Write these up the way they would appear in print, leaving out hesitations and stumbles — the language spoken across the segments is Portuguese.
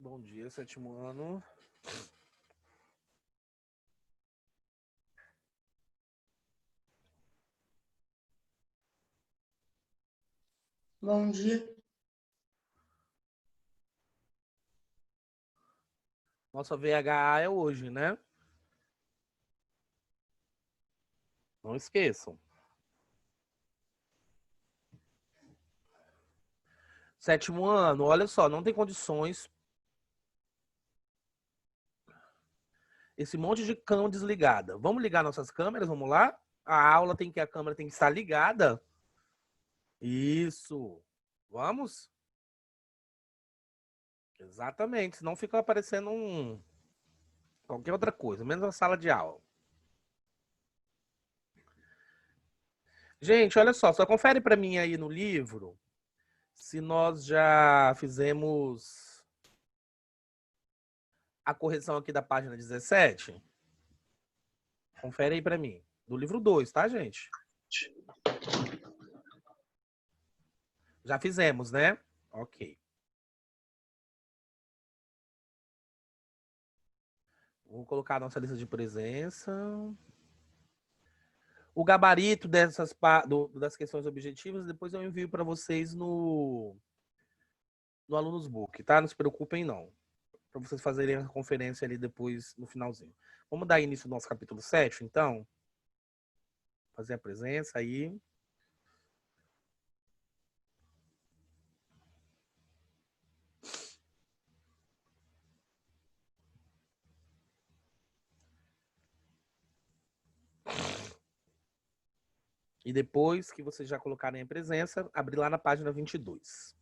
Bom dia, sétimo ano. Bom dia. Nossa VHA é hoje, né? Não esqueçam. Sétimo ano, olha só, não tem condições. Esse monte de cama desligada. Vamos ligar nossas câmeras, vamos lá? A câmera tem que estar ligada. Isso. Vamos? Exatamente, senão fica aparecendo qualquer outra coisa, menos a sala de aula. Gente, olha só confere para mim aí no livro se nós já fizemos a correção aqui da página 17. Confere aí para mim. Do livro 2, tá, gente? Já fizemos, né? Ok. Vou colocar a nossa lista de presença. O gabarito das questões objetivas, depois eu envio para vocês no Alunos Book, tá? Não se preocupem, não. Para vocês fazerem a conferência ali depois, no finalzinho. Vamos dar início ao nosso capítulo 7, então? Fazer a presença aí. E depois que vocês já colocarem a presença, abrir lá na página 22.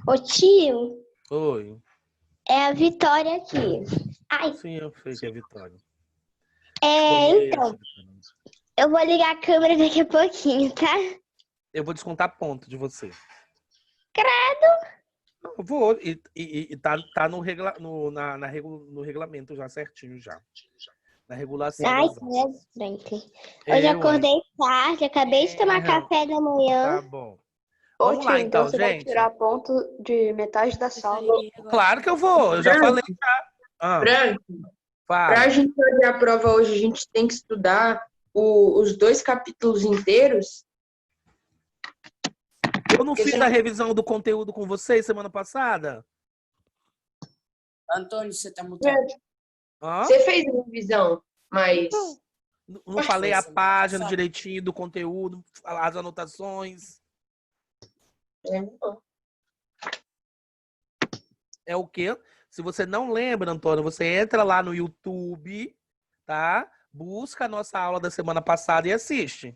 Ô tio, Oi. é a Vitória aqui. Ai, Sim, eu sei que é Vitória. então, eu vou ligar a câmera daqui a pouquinho, tá? Eu vou descontar ponto de você. Credo! Eu vou. E tá no regulamento já certinho já. Na regulação Ai, das aulas. Franklin. Hoje acordei tarde, acabei de tomar café da manhã. Tá bom. Ô, Vamos tio, lá, então então, você vai gente. tirar ponto de metade da sala. Claro que eu vou. Eu já falei já. Branco, para Fala. a gente fazer a prova hoje, a gente tem que estudar os 2 capítulos inteiros. Eu não fiz a revisão do conteúdo com vocês semana passada? Antônio, você tá mutado. Hã? Você fez a revisão, mas Não falei a página direitinho do conteúdo, as anotações. É o quê? Se você não lembra, Antônio, você entra lá no YouTube, tá? Busca a nossa aula da semana passada e assiste.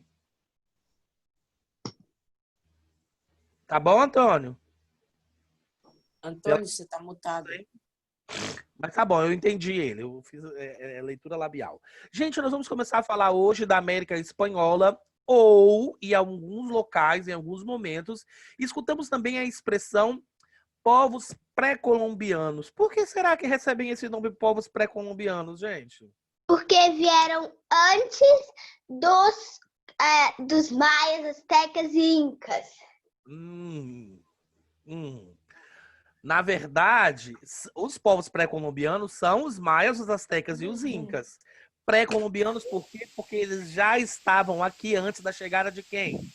Tá bom, Antônio? Antônio, você tá mutado. Mas tá bom, eu entendi ele. Eu fiz leitura labial. Gente, nós vamos começar a falar hoje da América Espanhola ou, em alguns locais, em alguns momentos, escutamos também a expressão povos pré-colombianos. Por que será que recebem esse nome povos pré-colombianos, gente? Porque vieram antes dos maias, astecas e incas. Na verdade, os povos pré-colombianos são os maias, os astecas e os incas. Pré-colombianos por quê? Porque eles já estavam aqui antes da chegada de quem?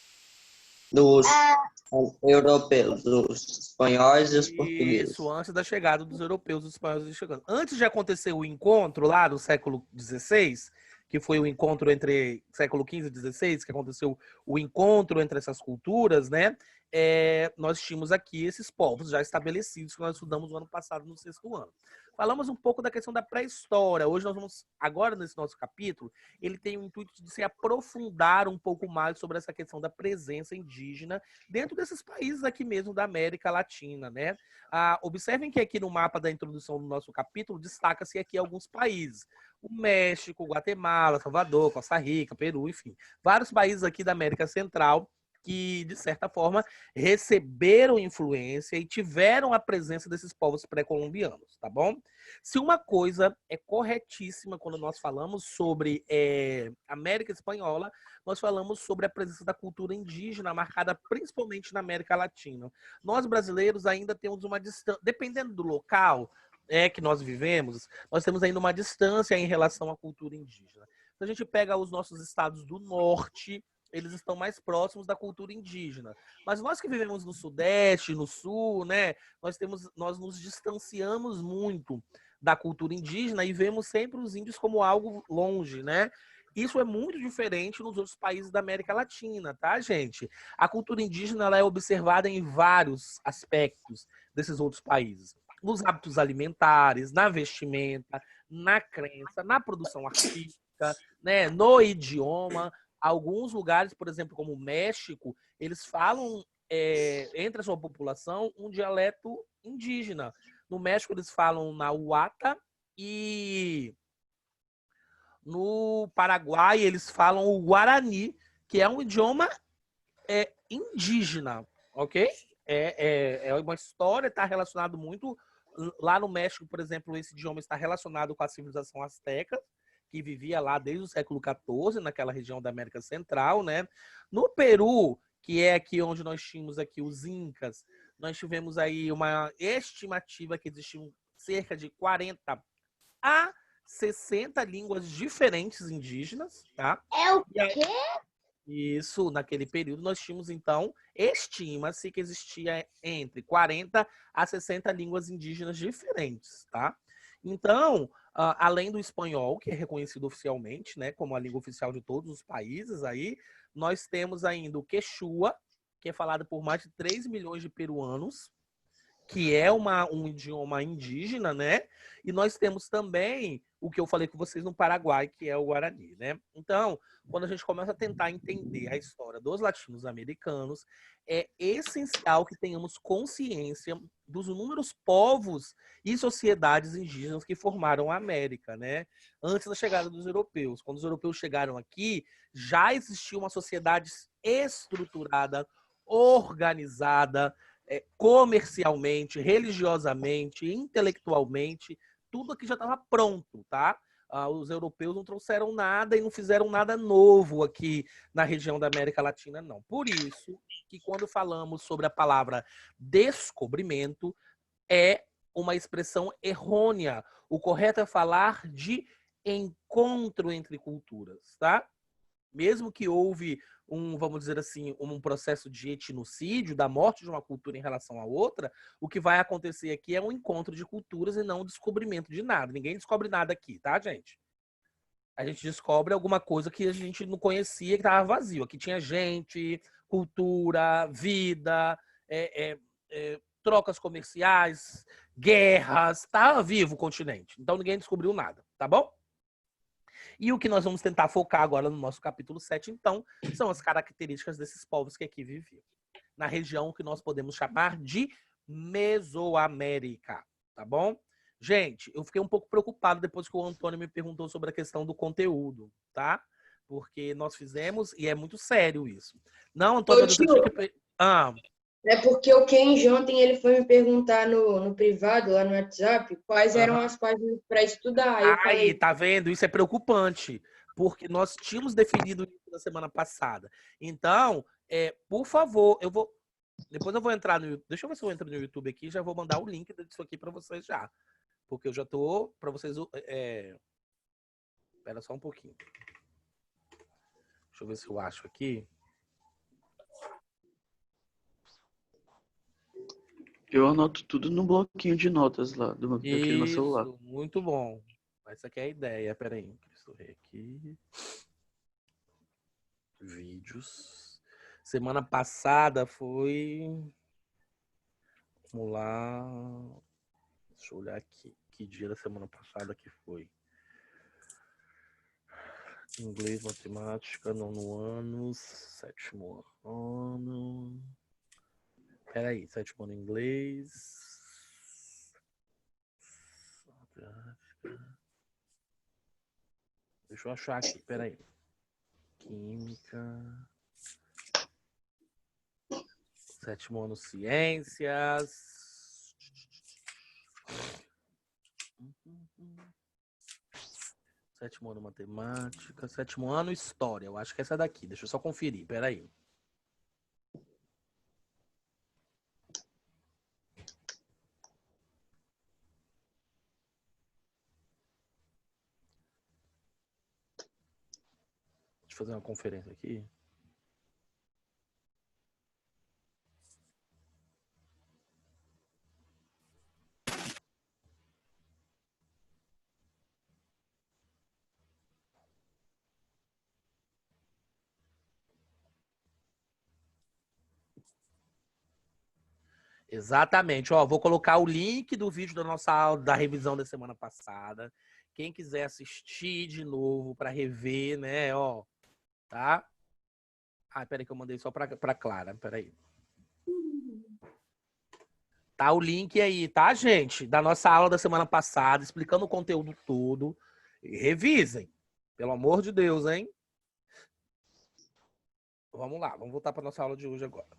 Dos europeus, dos espanhóis e os portugueses. Isso, antes da chegada dos europeus, dos espanhóis chegando. Antes de acontecer o encontro lá do século XVI, que foi o encontro entre século XV e XVI, que aconteceu o encontro entre essas culturas, né? Nós tínhamos aqui esses povos já estabelecidos que nós estudamos no ano passado, no 6º ano. Falamos um pouco da questão da pré-história. Hoje nós vamos, agora nesse nosso capítulo, ele tem o intuito de se aprofundar um pouco mais sobre essa questão da presença indígena dentro desses países aqui mesmo da América Latina, né? Observem que aqui no mapa da introdução do nosso capítulo destaca-se aqui alguns países. O México, Guatemala, Salvador, Costa Rica, Peru, enfim. Vários países aqui da América Central que, de certa forma, receberam influência e tiveram a presença desses povos pré-colombianos, tá bom? Se uma coisa é corretíssima quando nós falamos sobre América Espanhola, nós falamos sobre a presença da cultura indígena, marcada principalmente na América Latina. Nós, brasileiros, ainda temos uma distância, dependendo do local que nós vivemos, nós temos ainda uma distância em relação à cultura indígena. Se a gente pega os nossos estados do norte, eles estão mais próximos da cultura indígena. Mas nós que vivemos no Sudeste, no Sul, né, nós nos distanciamos muito da cultura indígena e vemos sempre os índios como algo longe, né? Isso é muito diferente nos outros países da América Latina, tá, gente? A cultura indígena ela é observada em vários aspectos desses outros países. Nos hábitos alimentares, na vestimenta, na crença, na produção artística, né, no idioma. Alguns lugares, por exemplo, como o México, eles falam, entre a sua população, um dialeto indígena. No México, eles falam nahuatl e no Paraguai, eles falam o Guarani, que é um idioma indígena, ok? É uma história, está relacionado muito... Lá no México, por exemplo, esse idioma está relacionado com a civilização asteca, que vivia lá desde o século XIV, naquela região da América Central, né? No Peru, que é aqui onde nós tínhamos aqui os Incas, nós tivemos aí uma estimativa que existiam cerca de 40 a 60 línguas diferentes indígenas, tá? É o E aí, quê? isso, naquele período, nós tínhamos, então, estima-se que existia entre 40 a 60 línguas indígenas diferentes, tá? Então, além do espanhol, que é reconhecido oficialmente, né, como a língua oficial de todos os países aí, nós temos ainda o quechua, que é falado por mais de 3 milhões de peruanos, que é um idioma indígena, né? E nós temos também o que eu falei com vocês no Paraguai, que é o Guarani, né? Então, quando a gente começa a tentar entender a história dos latinos-americanos, é essencial que tenhamos consciência dos inúmeros povos e sociedades indígenas que formaram a América, né? Antes da chegada dos europeus. Quando os europeus chegaram aqui, já existia uma sociedade estruturada, organizada, comercialmente, religiosamente, intelectualmente, tudo aqui já estava pronto, tá? Os europeus não trouxeram nada e não fizeram nada novo aqui na região da América Latina, não. Por isso que quando falamos sobre a palavra descobrimento, é uma expressão errônea. O correto é falar de encontro entre culturas, tá? Mesmo que houve vamos dizer assim, um processo de etnocídio, da morte de uma cultura em relação à outra, o que vai acontecer aqui é um encontro de culturas e não um descobrimento de nada. Ninguém descobre nada aqui, tá, gente? A gente descobre alguma coisa que a gente não conhecia, que estava vazio. Aqui tinha gente, cultura, vida, trocas comerciais, guerras, estava vivo o continente. Então ninguém descobriu nada, tá bom? E o que nós vamos tentar focar agora no nosso capítulo 7, então, são as características desses povos que aqui viviam. Na região que nós podemos chamar de Mesoamérica, tá bom? Gente, eu fiquei um pouco preocupado depois que o Antônio me perguntou sobre a questão do conteúdo, tá? Porque nós fizemos, e é muito sério isso. Não, Antônio, Ô, você tio, tinha que... é porque o Kenji ontem ele foi me perguntar no privado, lá no WhatsApp, quais eram as páginas para estudar. Aí eu Aí, falei, tá vendo? Isso é preocupante, porque nós tínhamos definido isso na semana passada. Então, por favor, depois eu vou entrar no YouTube. Deixa eu ver se eu entro no YouTube aqui e já vou mandar o link disso aqui para vocês já. Porque eu já tô para vocês. Espera só um pouquinho. Deixa eu ver se eu acho aqui. Eu anoto tudo no bloquinho de notas lá daquele meu celular. Isso, muito bom. Essa aqui é a ideia. Pera aí. Deixa eu ver aqui. Vídeos. Semana passada foi... Vamos lá. Deixa eu olhar aqui. Que dia da semana passada que foi? Inglês, matemática, nono ano, sétimo ano. Peraí, sétimo ano inglês. Deixa eu achar aqui, peraí. Química. Sétimo ano, ciências. Sétimo ano, matemática. Sétimo ano, história. Eu acho que é essa daqui. Deixa eu só conferir. Peraí. Deixa eu fazer uma conferência aqui. Exatamente. Ó, vou colocar o link do vídeo da nossa aula, da revisão da semana passada. Quem quiser assistir de novo para rever, né, ó, tá? Ah, peraí que eu mandei só para Clara, peraí. Tá o link aí, tá, gente? Da nossa aula da semana passada, explicando o conteúdo todo. Revisem. Pelo amor de Deus, hein? Vamos lá, vamos voltar para nossa aula de hoje agora.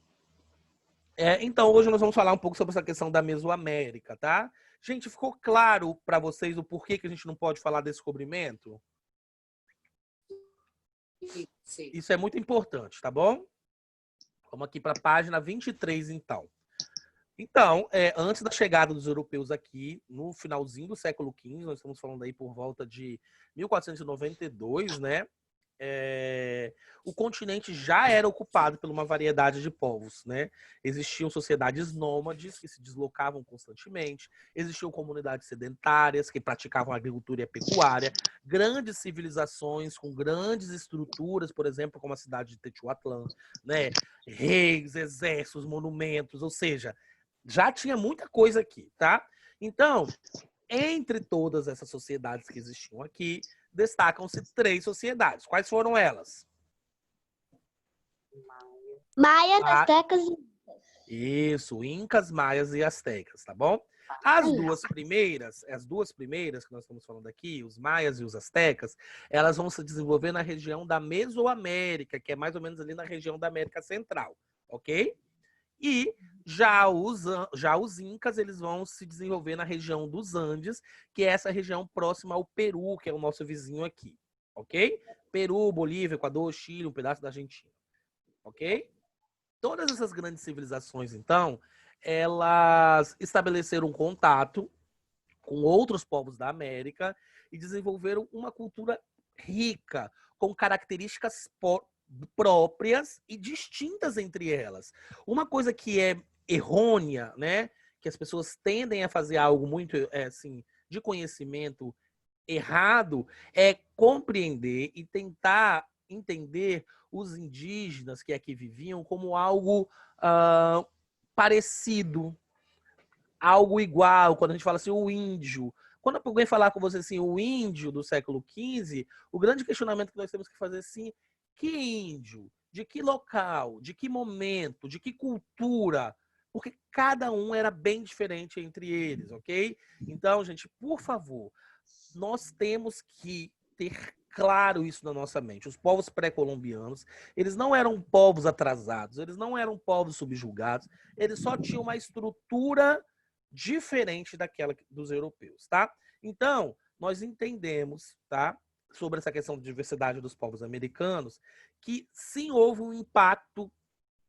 Então, hoje nós vamos falar um pouco sobre essa questão da Mesoamérica, tá? Gente, ficou claro para vocês o porquê que a gente não pode falar desse descobrimento? Sim. Isso é muito importante, tá bom? Vamos aqui para a página 23, então. Então, antes da chegada dos europeus aqui, no finalzinho do século XV, nós estamos falando aí por volta de 1492, né? O continente já era ocupado por uma variedade de povos, né? Existiam sociedades nômades que se deslocavam constantemente, existiam comunidades sedentárias que praticavam agricultura e a pecuária, grandes civilizações com grandes estruturas, por exemplo, como a cidade de Teotihuacan, né? Reis, exércitos, monumentos, ou seja, já tinha muita coisa aqui, tá? Então, entre todas essas sociedades que existiam aqui, destacam-se 3 sociedades. Quais foram elas? Maias, astecas e Isso, Incas, Maias e Astecas, tá bom? As duas primeiras que nós estamos falando aqui, os Maias e os Astecas, elas vão se desenvolver na região da Mesoamérica, que é mais ou menos ali na região da América Central, ok? E já os Incas, eles vão se desenvolver na região dos Andes, que é essa região próxima ao Peru, que é o nosso vizinho aqui, ok? Peru, Bolívia, Equador, Chile, um pedaço da Argentina, ok? Todas essas grandes civilizações, então, elas estabeleceram contato com outros povos da América e desenvolveram uma cultura rica, com características próprias e distintas entre elas. Uma coisa que é errônea, né, que as pessoas tendem a fazer algo muito assim, de conhecimento errado, é compreender e tentar entender os indígenas que aqui viviam como algo parecido, algo igual. Quando a gente fala assim, o índio. Quando alguém falar com você assim, o índio do século XV, o grande questionamento que nós temos que fazer assim, que índio? De que local? De que momento? De que cultura? Porque cada um era bem diferente entre eles, ok? Então, gente, por favor, nós temos que ter claro isso na nossa mente. Os povos pré-colombianos, eles não eram povos atrasados, eles não eram povos subjugados, eles só tinham uma estrutura diferente daquela dos europeus, tá? Então, nós entendemos, tá, sobre essa questão de diversidade dos povos americanos, que sim houve um impacto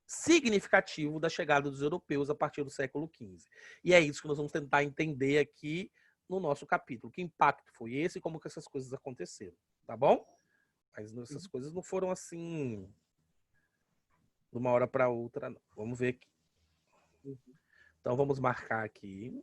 significativo da chegada dos europeus a partir do século XV. E é isso que nós vamos tentar entender aqui no nosso capítulo. Que impacto foi esse e como que essas coisas aconteceram, tá bom? Mas essas coisas não foram assim de uma hora para outra, não. Vamos ver aqui. Então vamos marcar aqui.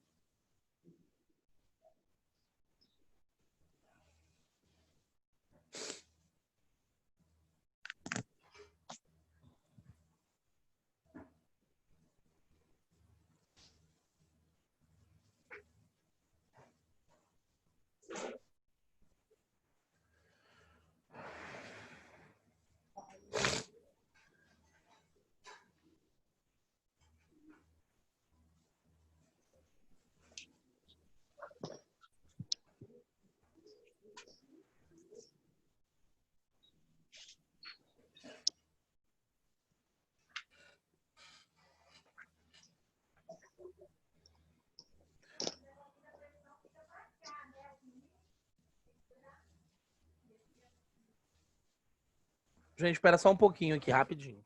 Gente, espera só um pouquinho aqui, rapidinho.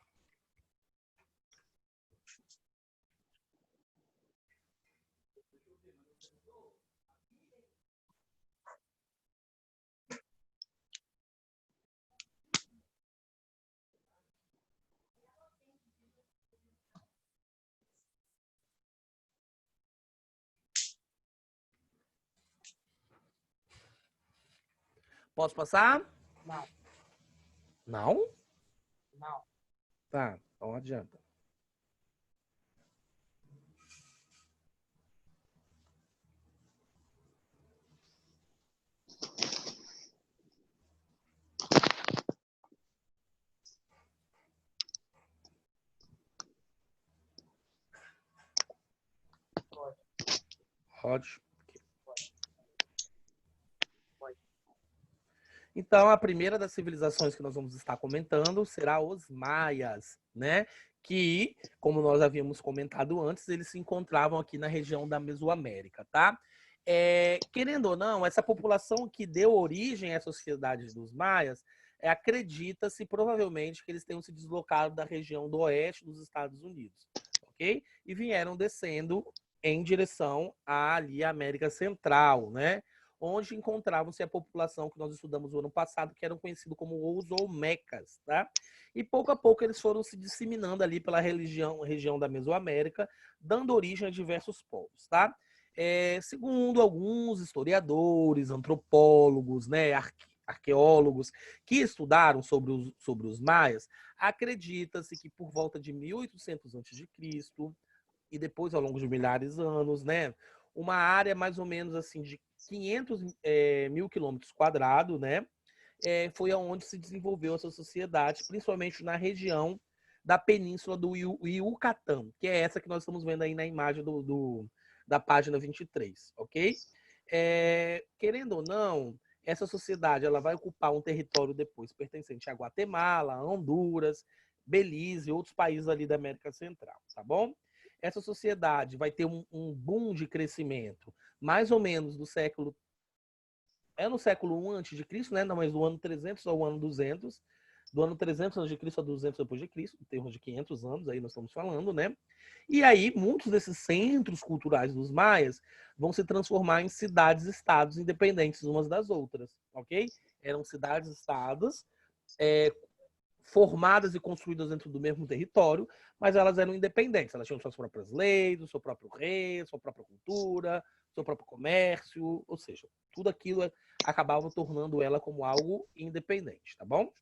Posso passar? Não. Não? Não. Tá, então adianta. Pode. Então, a primeira das civilizações que nós vamos estar comentando será os maias, né? Que, como nós havíamos comentado antes, eles se encontravam aqui na região da Mesoamérica, tá? Querendo ou não, essa população que deu origem à sociedade dos maias, acredita-se provavelmente que eles tenham se deslocado da região do oeste dos Estados Unidos, ok? E vieram descendo em direção ali à América Central, né? Onde encontravam-se a população que nós estudamos no ano passado, que eram conhecidos como os Olmecas, tá? E pouco a pouco eles foram se disseminando ali pela região da Mesoamérica, dando origem a diversos povos, tá? Segundo alguns historiadores, antropólogos, né, arqueólogos que estudaram sobre os maias, acredita-se que por volta de 1800 a.C., e depois ao longo de milhares de anos, né, uma área mais ou menos assim de 500 mil quilômetros quadrados, né, foi aonde se desenvolveu essa sociedade, principalmente na região da península do Yucatán, que é essa que nós estamos vendo aí na imagem da página 23, ok? Querendo ou não, essa sociedade ela vai ocupar um território depois pertencente a Guatemala, Honduras, Belize e outros países ali da América Central, tá bom? Essa sociedade vai ter um boom de crescimento, mais ou menos no século 1 antes de Cristo, né? Não, mas do ano 300 ao ano 200, do ano 300 antes de Cristo a 200 depois de Cristo, em termos de 500 anos, aí nós estamos falando, né? E aí muitos desses centros culturais dos maias vão se transformar em cidades-estados independentes umas das outras, ok? Eram cidades-estados formadas e construídas dentro do mesmo território, mas elas eram independentes. Elas tinham suas próprias leis, o seu próprio rei, sua própria cultura, seu próprio comércio, ou seja, tudo aquilo acabava tornando ela como algo independente, tá bom?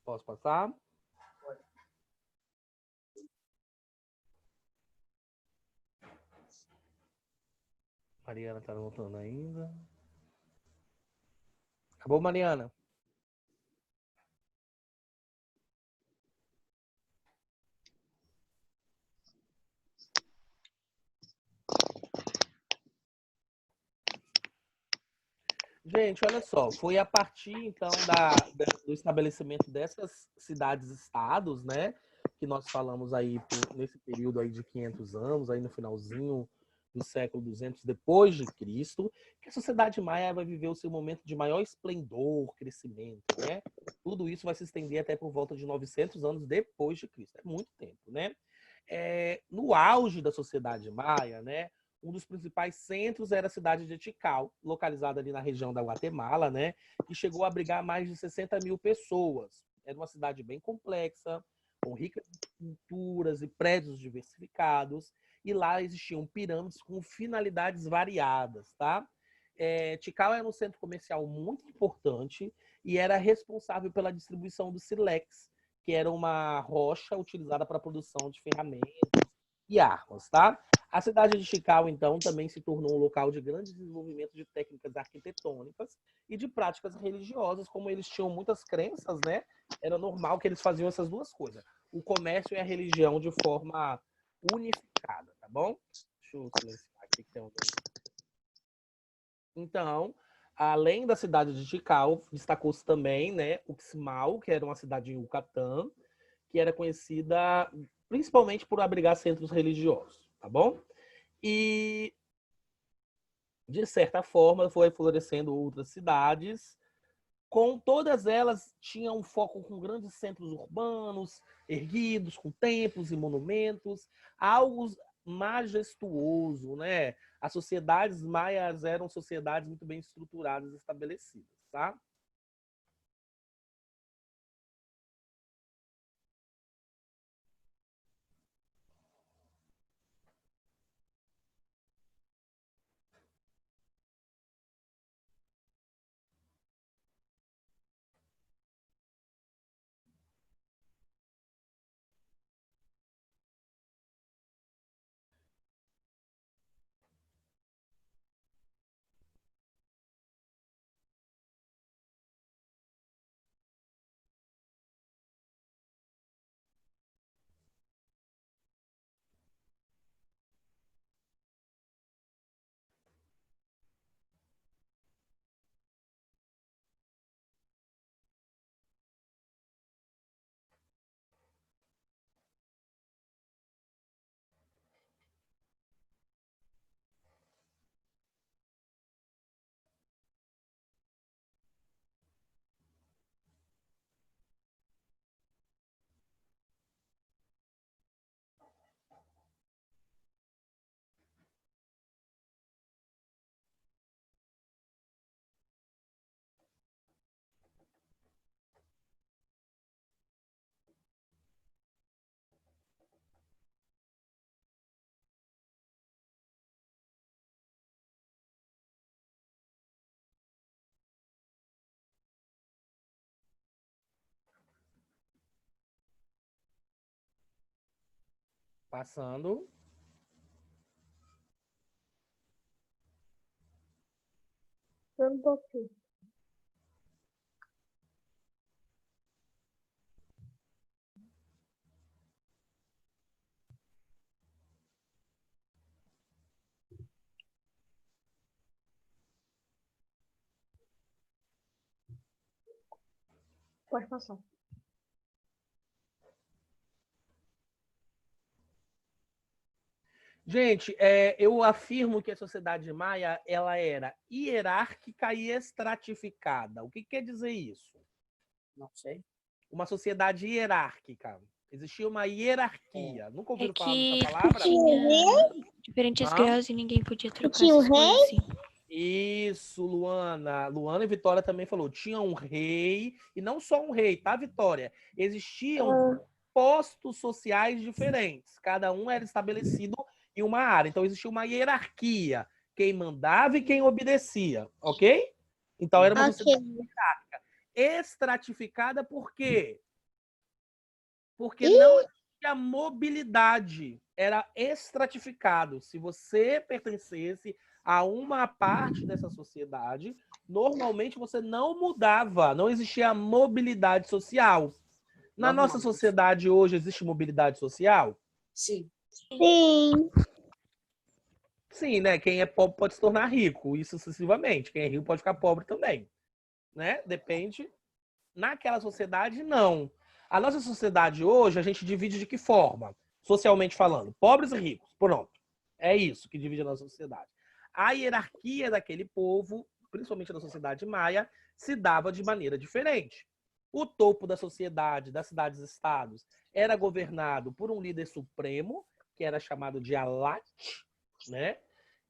Posso passar? Mariana está anotando ainda. Acabou, Mariana? Gente, olha só, foi a partir então do estabelecimento dessas cidades-estados, né, que nós falamos aí nesse período aí de 500 anos, aí no finalzinho do século 200 depois de Cristo, que a sociedade maia vai viver o seu momento de maior esplendor, crescimento, né? Tudo isso vai se estender até por volta de 900 anos depois de Cristo. É muito tempo, né? No auge da sociedade maia, né? Um dos principais centros era a cidade de Tikal, localizada ali na região da Guatemala, né? Que chegou a abrigar mais de 60 mil pessoas. Era uma cidade bem complexa, com ricas culturas e prédios diversificados, e lá existiam pirâmides com finalidades variadas, tá? Tikal era um centro comercial muito importante e era responsável pela distribuição do sílex, que era uma rocha utilizada para a produção de ferramentas e armas, tá? A cidade de Tikal, então, também se tornou um local de grande desenvolvimento de técnicas arquitetônicas e de práticas religiosas, como eles tinham muitas crenças, né? Era normal que eles faziam essas duas coisas, o comércio e a religião de forma unificada, tá bom? Deixa eu silenciar aqui que tem um... Então, além da cidade de Tikal, destacou-se também, né, Uxmal, que era uma cidade em Yucatán, que era conhecida principalmente por abrigar centros religiosos, tá bom? E, de certa forma, foi florescendo outras cidades, com todas elas tinham um foco com grandes centros urbanos, erguidos, com templos e monumentos, algo majestuoso, né? As sociedades maias eram sociedades muito bem estruturadas e estabelecidas, tá? Passando. Um pouquinho. Pode passar. Gente, eu afirmo que a sociedade maia ela era hierárquica e estratificada. O que quer dizer isso? Não sei. Uma sociedade hierárquica. Existia uma hierarquia. Nunca É ouviram falar que dessa palavra? tinha diferentes Hã? graus e ninguém podia trocar Tinha um essas coisas assim. Isso, Luana. Luana e Vitória também falou. Tinha um rei, e não só um rei, tá, Vitória? Existiam postos sociais diferentes. Cada um era estabelecido em uma área. Então, existia uma hierarquia. Quem mandava e quem obedecia, ok? Então, era uma sociedade hierárquica. Estratificada por quê? Porque não existia mobilidade. Era estratificado. Se você pertencesse a uma parte dessa sociedade, normalmente você não mudava. Não existia mobilidade social. Na nossa sociedade hoje, existe mobilidade social? Sim. Sim. Sim, né? Quem é pobre pode se tornar rico, e sucessivamente. Quem é rico pode ficar pobre também. Né? Depende. Naquela sociedade, não. A nossa sociedade hoje, a gente divide de que forma? Socialmente falando. Pobres e ricos. Pronto. É isso que divide a nossa sociedade. A hierarquia daquele povo, principalmente da sociedade maia, se dava de maneira diferente. O topo da sociedade, das cidades-estados, era governado por um líder supremo, que era chamado de Alat, né?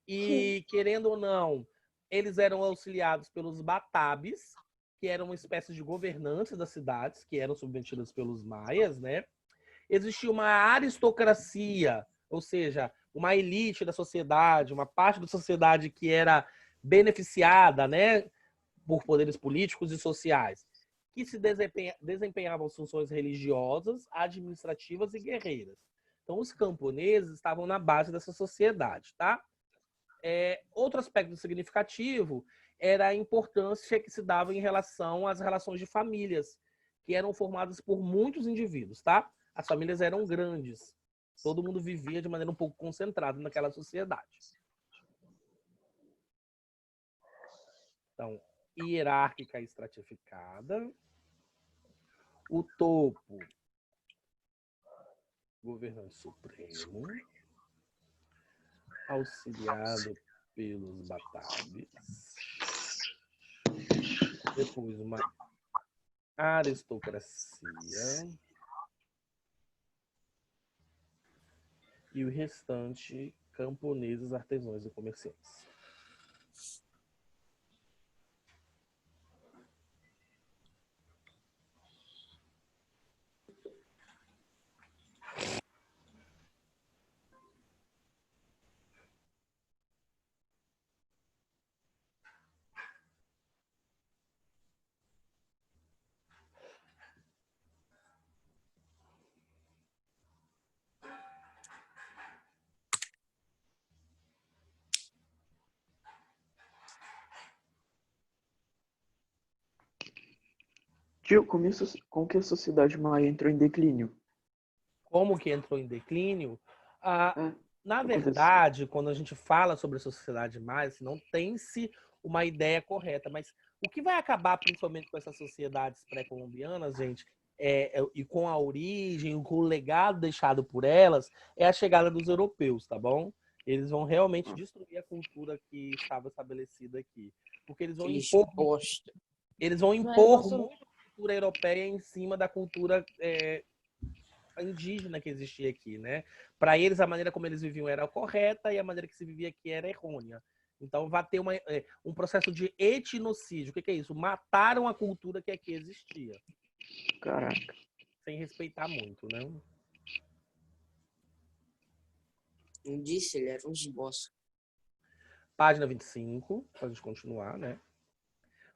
E, querendo ou não, eles eram auxiliados pelos batabes, que eram uma espécie de governantes das cidades, que eram submetidas pelos maias, né? Existia uma aristocracia, ou seja, uma elite da sociedade, uma parte da sociedade que era beneficiada, né, por poderes políticos e sociais, que se desempenhavam funções religiosas, administrativas e guerreiras. Então, os camponeses estavam na base dessa sociedade, tá? Outro aspecto significativo era a importância que se dava em relação às relações de famílias, que eram formadas por muitos indivíduos, tá? As famílias eram grandes. Todo mundo vivia de maneira um pouco concentrada naquela sociedade. Então, hierárquica e estratificada. O topo, governante supremo, auxiliado pelos batabes. Depois, uma aristocracia. E o restante, camponeses, artesãos e comerciantes. Tio, como que a sociedade maia entrou em declínio? Como que entrou em declínio? Na aconteceu. verdade, quando a gente fala sobre a sociedade maia, não tem-se uma ideia correta, mas o que vai acabar principalmente com essas sociedades pré-colombianas, gente, e com a origem, com o legado deixado por elas, é a chegada dos europeus, tá bom? Eles vão realmente destruir a cultura que estava estabelecida aqui. Porque eles vão impor muito a cultura europeia em cima da cultura indígena que existia aqui, né? Para eles, a maneira como eles viviam era correta e a maneira que se vivia aqui era errônea. Então, vai ter um processo de etnocídio. O que é isso? Mataram a cultura que aqui existia. Caraca. Sem respeitar muito, né? Não disse, ele era um esboço. Página 25, para a gente continuar, né?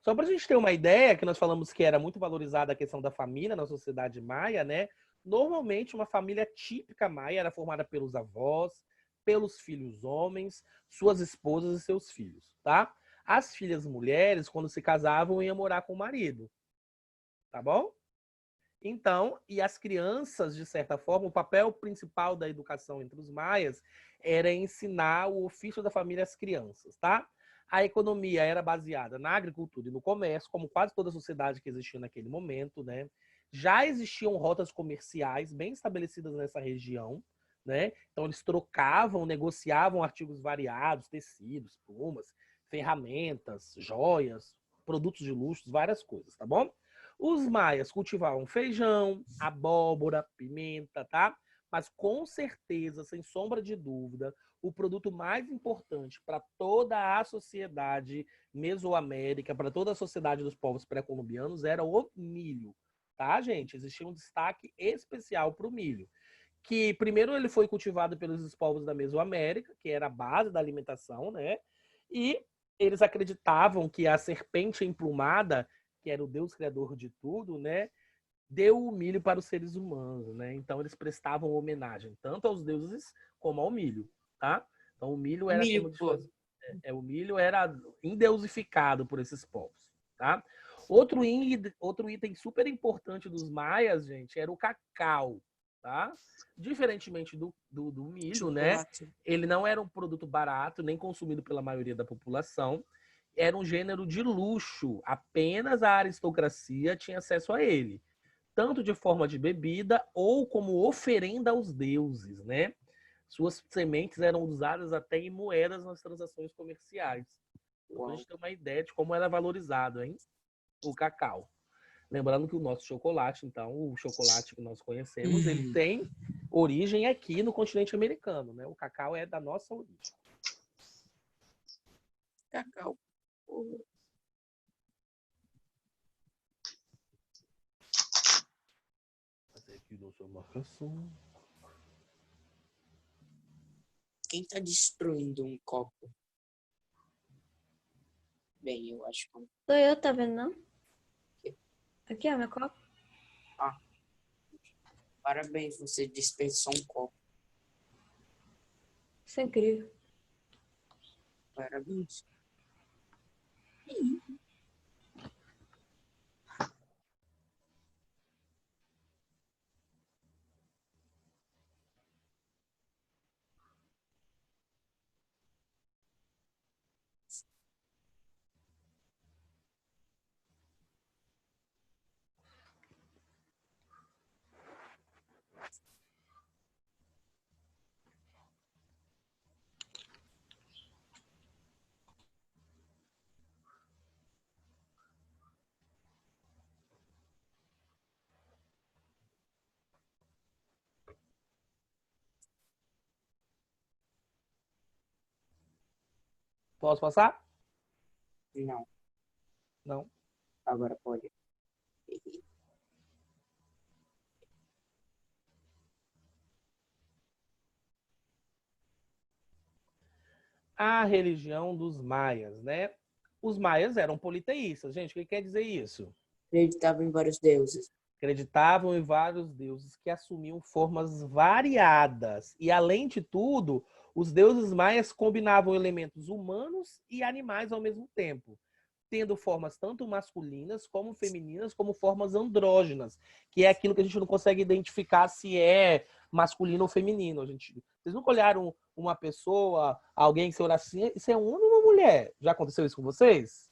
Só para a gente ter uma ideia, que nós falamos que era muito valorizada a questão da família na sociedade maia, né? Normalmente, uma família típica maia era formada pelos avós, pelos filhos homens, suas esposas e seus filhos, tá? As filhas mulheres, quando se casavam, iam morar com o marido, tá bom? Então, e as crianças, de certa forma, o papel principal da educação entre os maias era ensinar o ofício da família às crianças, tá? A economia era baseada na agricultura e no comércio, como quase toda a sociedade que existia naquele momento, né? Já existiam rotas comerciais bem estabelecidas nessa região, né? Então, eles trocavam, negociavam artigos variados, tecidos, plumas, ferramentas, joias, produtos de luxo, várias coisas, tá bom? Os maias cultivavam feijão, abóbora, pimenta, tá? Mas com certeza, sem sombra de dúvida, o produto mais importante para toda a sociedade mesoamérica, para toda a sociedade dos povos pré-colombianos, era o milho, tá, gente? Existia um destaque especial para o milho, que primeiro ele foi cultivado pelos povos da Mesoamérica, que era a base da alimentação, né? E eles acreditavam que a serpente emplumada, que era o Deus criador de tudo, né, deu o milho para os seres humanos, né? Então eles prestavam homenagem tanto aos deuses como ao milho, tá? Então o milho era o milho era endeusificado por esses povos, tá? Outro item super importante dos maias, gente, era o cacau, tá? Diferentemente do milho, né? Ele não era um produto barato, nem consumido pela maioria da população. Era um gênero de luxo. Apenas a aristocracia tinha acesso a ele, tanto de forma de bebida ou como oferenda aos deuses, né? Suas sementes eram usadas até em moedas nas transações comerciais. Então, a gente tem uma ideia de como era valorizado, hein? O cacau. Lembrando que o nosso chocolate, então, o chocolate que nós conhecemos, ele tem origem aqui no continente americano, né? O cacau é da nossa origem. Cacau. Fazer aqui nossa marcação. Quem tá destruindo um copo? Bem, eu acho que... Sou eu, tá vendo, não? Aqui, ó, meu copo. Parabéns, você desperdiçou um copo. Isso é incrível. Parabéns. Posso passar? Não, Não. agora pode. A religião dos maias, né? Os maias eram politeístas. Gente, o que quer dizer isso? Acreditava em vários deuses. Acreditavam em vários deuses que assumiam formas variadas. E, além de tudo, os deuses maias combinavam elementos humanos e animais ao mesmo tempo, tendo formas tanto masculinas como femininas, como formas andrógenas, que é aquilo que a gente não consegue identificar se é masculino ou feminino. Vocês nunca olharam uma pessoa, alguém que você olha assim, isso é um homem ou uma mulher? Já aconteceu isso com vocês?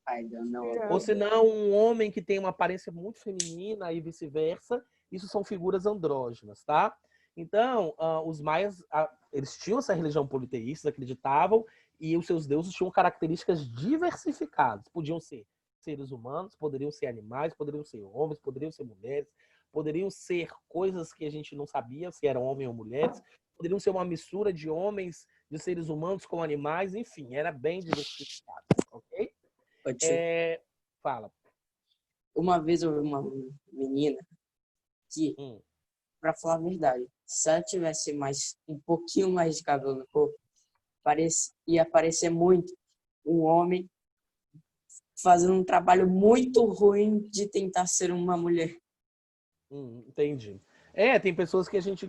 Ai, não. Ou se não, um homem que tem uma aparência muito feminina e vice-versa, isso são figuras andrógenas, tá? Então, os maias, eles tinham essa religião politeísta, acreditavam, e os seus deuses tinham características diversificadas. Podiam ser seres humanos, poderiam ser animais, poderiam ser homens, poderiam ser mulheres, poderiam ser coisas que a gente não sabia se eram homens ou mulheres, poderiam ser uma mistura de homens, de seres humanos com animais, enfim, era bem diversificado, ok? Fala. Uma vez eu vi uma menina que, pra falar a verdade, se ela tivesse um pouquinho mais de cabelo no corpo, ia parecer muito um homem fazendo um trabalho muito ruim de tentar ser uma mulher. Entendi. Tem pessoas que a gente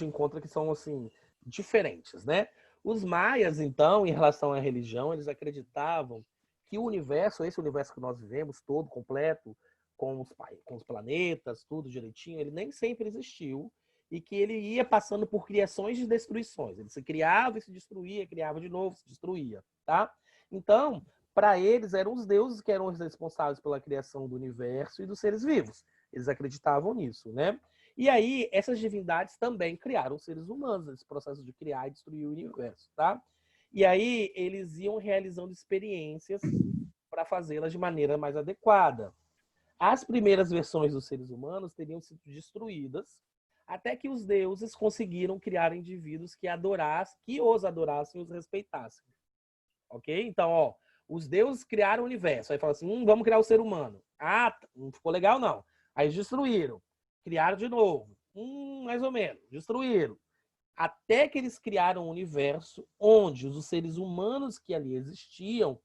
encontra que são, assim, diferentes, né? Os maias, então, em relação à religião, eles acreditavam que o universo, esse universo que nós vivemos, todo completo, com os planetas, tudo direitinho, ele nem sempre existiu e que ele ia passando por criações e destruições. Ele se criava e se destruía, criava de novo, se destruía, tá? Então, para eles, eram os deuses que eram os responsáveis pela criação do universo e dos seres vivos. Eles acreditavam nisso, né? E aí, essas divindades também criaram seres humanos, esse processo de criar e destruir o universo, tá? E aí, eles iam realizando experiências para fazê-las de maneira mais adequada. As primeiras versões dos seres humanos teriam sido destruídas, até que os deuses conseguiram criar indivíduos que os adorassem e os respeitassem. Ok? Então, os deuses criaram o universo. Aí falaram assim, vamos criar o ser humano. Não ficou legal, não. Aí destruíram. Criaram de novo. Mais ou menos. Destruíram. Até que eles criaram um universo onde os seres humanos que ali existiam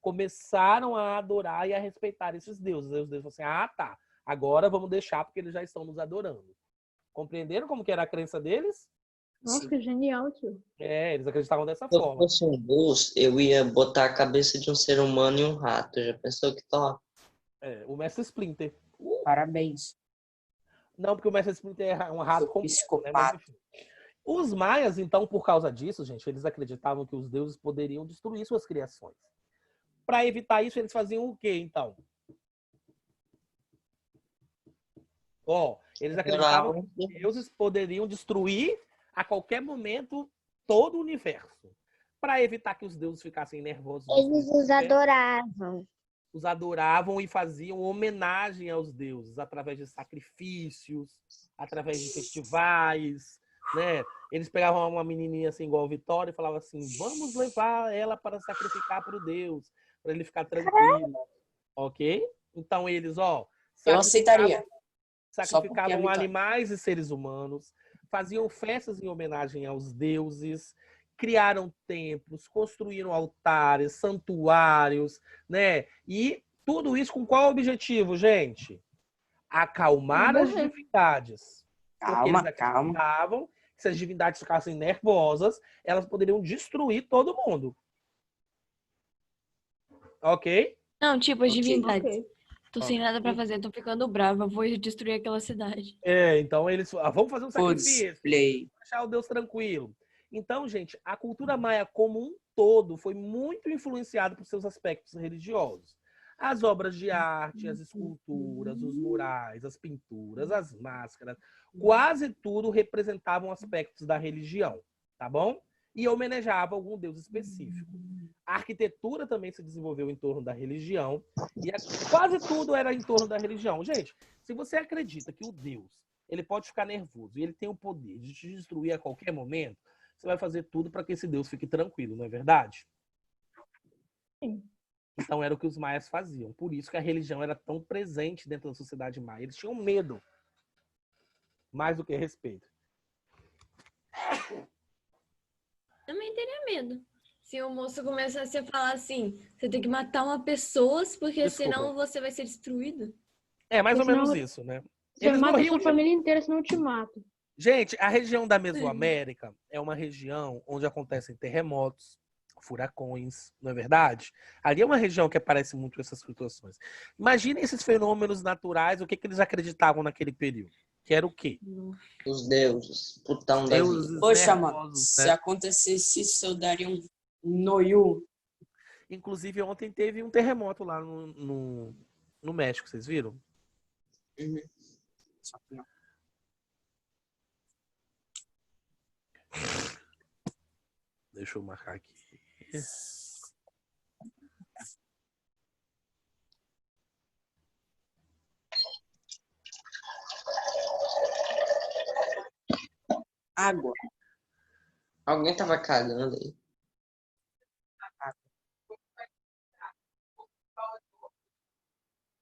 começaram a adorar e a respeitar esses deuses. Aí os deuses falaram assim, tá. Agora vamos deixar porque eles já estão nos adorando. Compreenderam como que era a crença deles? Nossa, que genial, tio. Eles acreditavam dessa Se eu forma. fosse um deus, eu ia botar a cabeça de um ser humano e um rato. Já pensou que top? O Mestre Splinter. Parabéns. Não, porque o Mestre Splinter é um rato completo, né? Psicopata. Mas, enfim. Os maias, então, por causa disso, gente, eles acreditavam que os deuses poderiam destruir suas criações. Para evitar isso, eles faziam o quê, então? Eles acreditavam que os deuses poderiam destruir a qualquer momento todo o universo. Para evitar que os deuses ficassem nervosos. Eles os adoravam. Os adoravam e faziam homenagem aos deuses através de sacrifícios, através de festivais, né? Eles pegavam uma menininha assim igual a Vitória e falavam assim: vamos levar ela para sacrificar para o Deus, para ele ficar tranquilo, ok? Então eles, Eu aceitaria. sacrificavam animais e seres humanos, faziam festas em homenagem aos deuses, criaram templos, construíram altares, santuários, né? E tudo isso com qual objetivo, gente? Acalmar as divindades. Porque eles acreditavam que se as divindades ficassem nervosas, elas poderiam destruir todo mundo. Ok? Não, tipo, as divindades. Ok. Tô sem nada pra fazer, tô ficando brava, vou destruir aquela cidade. Então eles vamos fazer um sacrifício, Play. deixar o Deus tranquilo. Então, gente, a cultura maia como um todo foi muito influenciada por seus aspectos religiosos. As obras de arte, as esculturas, os murais, as pinturas, as máscaras, quase tudo representavam aspectos da religião, tá bom? E homenageava algum deus específico. A arquitetura também se desenvolveu em torno da religião e quase tudo era em torno da religião. Gente, se você acredita que o Deus ele pode ficar nervoso e ele tem o poder de te destruir a qualquer momento, você vai fazer tudo para que esse Deus fique tranquilo, não é verdade? Sim. Então era o que os maias faziam. Por isso que a religião era tão presente dentro da sociedade maia. Eles tinham medo, mais do que respeito. Também teria medo. Se o moço começasse a falar assim, você tem que matar uma pessoa, porque Desculpa. senão você vai ser destruído. É mais ou Porque senão menos isso, né? Você Eles mata a morriam sua de... família inteira, senão eu te mato. Gente, a região da Mesoamérica é uma região onde acontecem terremotos, furacões, não é verdade? Ali é uma região que aparece muito essas flutuações. Imaginem esses fenômenos naturais, o que eles acreditavam naquele período. Que era o quê? Os deuses, putão da vida. Deuses Poxa, mano, nervosos, se né? acontecesse isso, eu daria um noiu. Inclusive, ontem teve um terremoto lá no México, vocês viram? Só que não. Deixa eu marcar aqui. Água. Alguém tava cagando aí.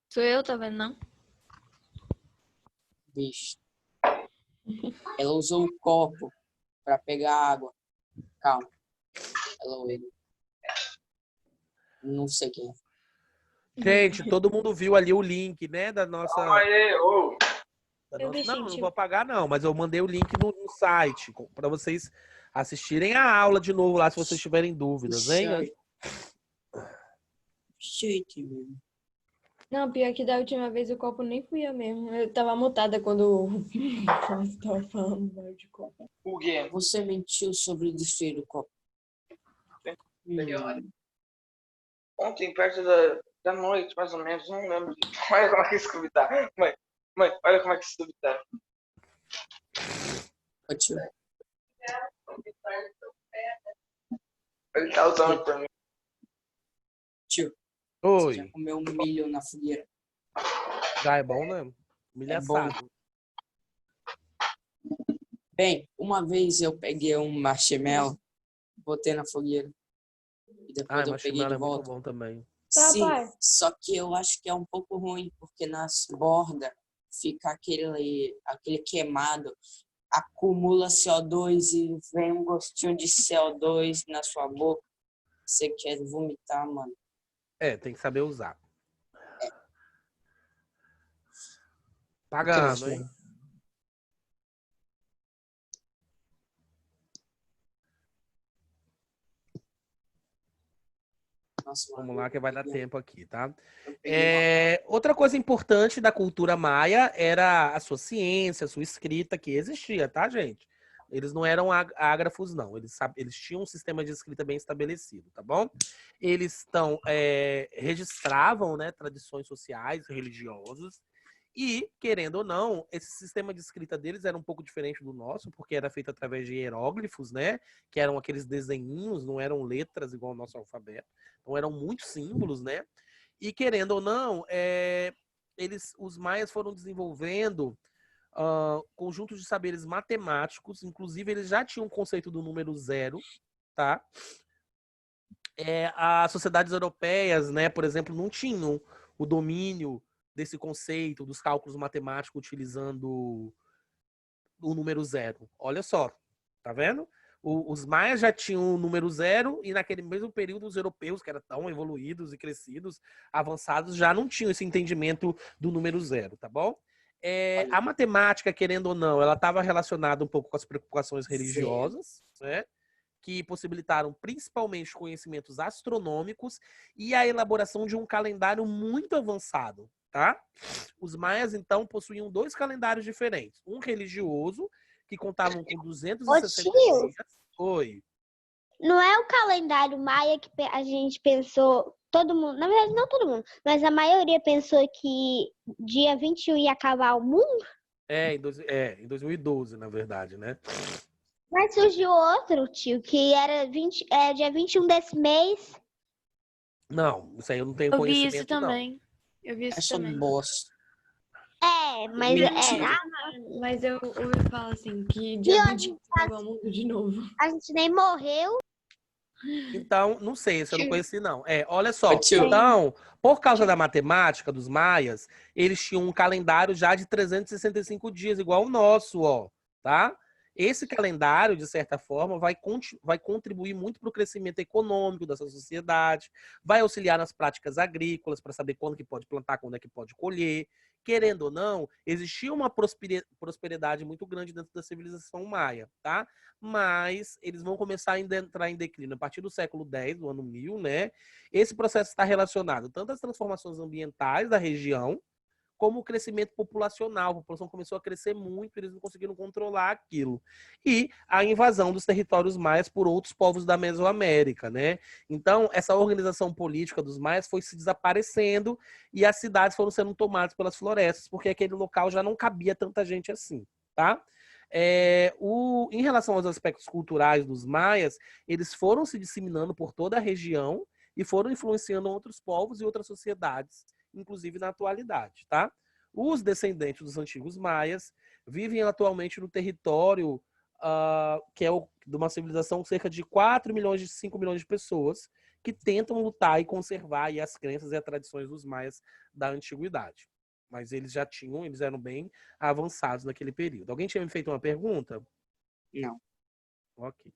Sou eu, tá vendo, não? Bicho. Ela usou o copo pra pegar água. Calma. Ela olhou. Não sei quem é. Gente, todo mundo viu ali o link, né, da nossa... Eu vi, Não, gente. não vou apagar não, mas eu mandei o link no site para vocês assistirem a aula de novo lá, se vocês tiverem dúvidas, hein? Gente, mesmo. Não, pior que da última vez o copo nem fui eu mesmo. Eu tava mutada quando você tava falando mal de copo. O quê? Você mentiu sobre destruir o copo. Ontem, perto da noite, mais ou menos, não lembro. Olha como é que esse clube tá. Mãe, olha como é que esse clube tá. Ô, tio, Ele tá usando pra mim. tio, você Oi, já comeu milho na fogueira? já é bom, né? Milho É bom. assado. Bem, uma vez eu peguei um marshmallow, botei na fogueira. E depois eu peguei Marshmallow de é muito volta. bom também. Tá, Sim, pai. só que eu acho que é um pouco ruim, porque nas bordas fica aquele queimado, acumula CO2 e vem um gostinho de CO2 na sua boca. Você quer vomitar, mano. Tem que saber usar. Pagando, hein? Nossa, Vamos lá que vai dar tempo aqui, tá? eu peguei Outra coisa importante da cultura maia era a sua ciência, a sua escrita que existia, tá, gente? Eles não eram ágrafos, não. Eles tinham um sistema de escrita bem estabelecido, tá bom? Eles registravam, né, tradições sociais, religiosas, E, querendo ou não, esse sistema de escrita deles era um pouco diferente do nosso, porque era feito através de hieróglifos, né? Que eram aqueles desenhinhos, não eram letras igual ao nosso alfabeto. Então eram muitos símbolos, né? E, querendo ou não, os maias foram desenvolvendo conjuntos de saberes matemáticos, inclusive eles já tinham o conceito do número zero, tá? As sociedades europeias, né, por exemplo, não tinham o domínio desse conceito dos cálculos matemáticos utilizando o número zero. Olha só, tá vendo? Os maias já tinham o número zero e naquele mesmo período os europeus, que eram tão evoluídos e crescidos, avançados, já não tinham esse entendimento do número zero, tá bom? A matemática, querendo ou não, ela estava relacionada um pouco com as preocupações religiosas, né? Que possibilitaram principalmente conhecimentos astronômicos e a elaboração de um calendário muito avançado, tá? Os maias, então, possuíam 2 calendários diferentes. Um religioso, que contavam com 260 tio, dias. Oi. não é o calendário maia que a gente pensou, todo mundo, na verdade não todo mundo, mas a maioria pensou que dia 21 ia acabar o mundo? Em 2012, na verdade, né? Mas surgiu outro, tio, que era dia 21 desse mês. Não, isso aí eu não tenho Eu vi isso conhecimento, não. também. Eu vi isso Essa também. bosta. Mas Mentira. Mas eu ouvi falar assim, que E dia hoje 20 acaba o mundo de novo. a gente nem morreu. Então, não sei, se eu não Tio. conheci, não. Olha Ô, só. tio. Então, por causa da matemática dos maias, eles tinham um calendário já de 365 dias, igual o nosso, ó, tá? Esse calendário, de certa forma, vai contribuir muito para o crescimento econômico dessa sociedade, vai auxiliar nas práticas agrícolas, para saber quando que pode plantar, quando é que pode colher. Querendo ou não, existia uma prosperidade muito grande dentro da civilização maia, tá? Mas eles vão começar a entrar em declínio a partir do século X, do ano 1000, né? Esse processo está relacionado tanto às transformações ambientais da região, como o crescimento populacional. A população começou a crescer muito, eles não conseguiram controlar aquilo. E a invasão dos territórios maias por outros povos da Mesoamérica, né? Então, essa organização política dos maias foi se desaparecendo e as cidades foram sendo tomadas pelas florestas, porque aquele local já não cabia tanta gente assim, tá? Em relação aos aspectos culturais dos maias, eles foram se disseminando por toda a região e foram influenciando outros povos e outras sociedades, inclusive na atualidade, tá? Os descendentes dos antigos maias vivem atualmente no território que é de uma civilização cerca de 4 milhões, 5 milhões de pessoas que tentam lutar e conservar aí as crenças e as tradições dos maias da antiguidade. Mas eles eram bem avançados naquele período. Alguém tinha me feito uma pergunta? Não. Ok.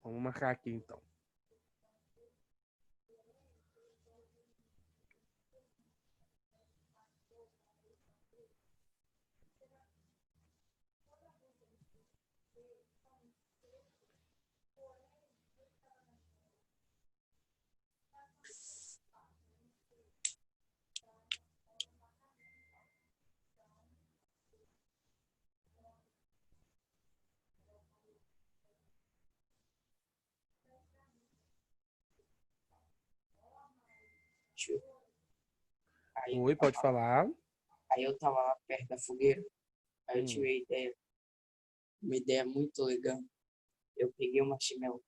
Vamos marcar aqui, então. Tio. Oi, pode falar. Aí eu tava lá perto da fogueira. Aí eu tive uma ideia muito legal. Eu peguei uma marshmallow,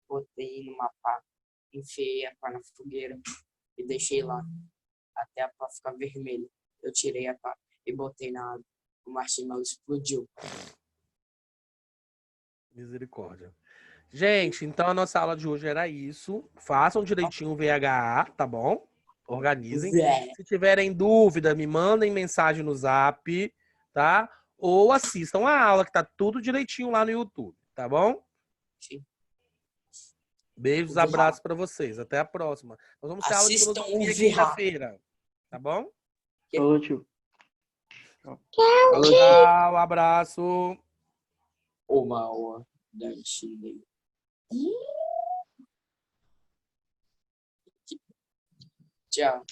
botei numa pá, enfiei a pá na fogueira e deixei lá até a pá ficar vermelha. Eu tirei a pá e botei na água. O marshmallow explodiu. Misericórdia. Gente, então a nossa aula de hoje era isso. Façam direitinho o VHA, tá bom? Organizem. Zé. Se tiverem dúvida, me mandem mensagem no Zap, tá? Ou assistam a aula, que tá tudo direitinho lá no YouTube, tá bom? Sim. Beijos, abraços para vocês. Até a próxima. Nós vamos ter aula de Assistam o filosofia VHA. quinta-feira, tá bom? Falou, tio. Falou, tio. Tchau, abraço. Uma hora da Chile. Tchau.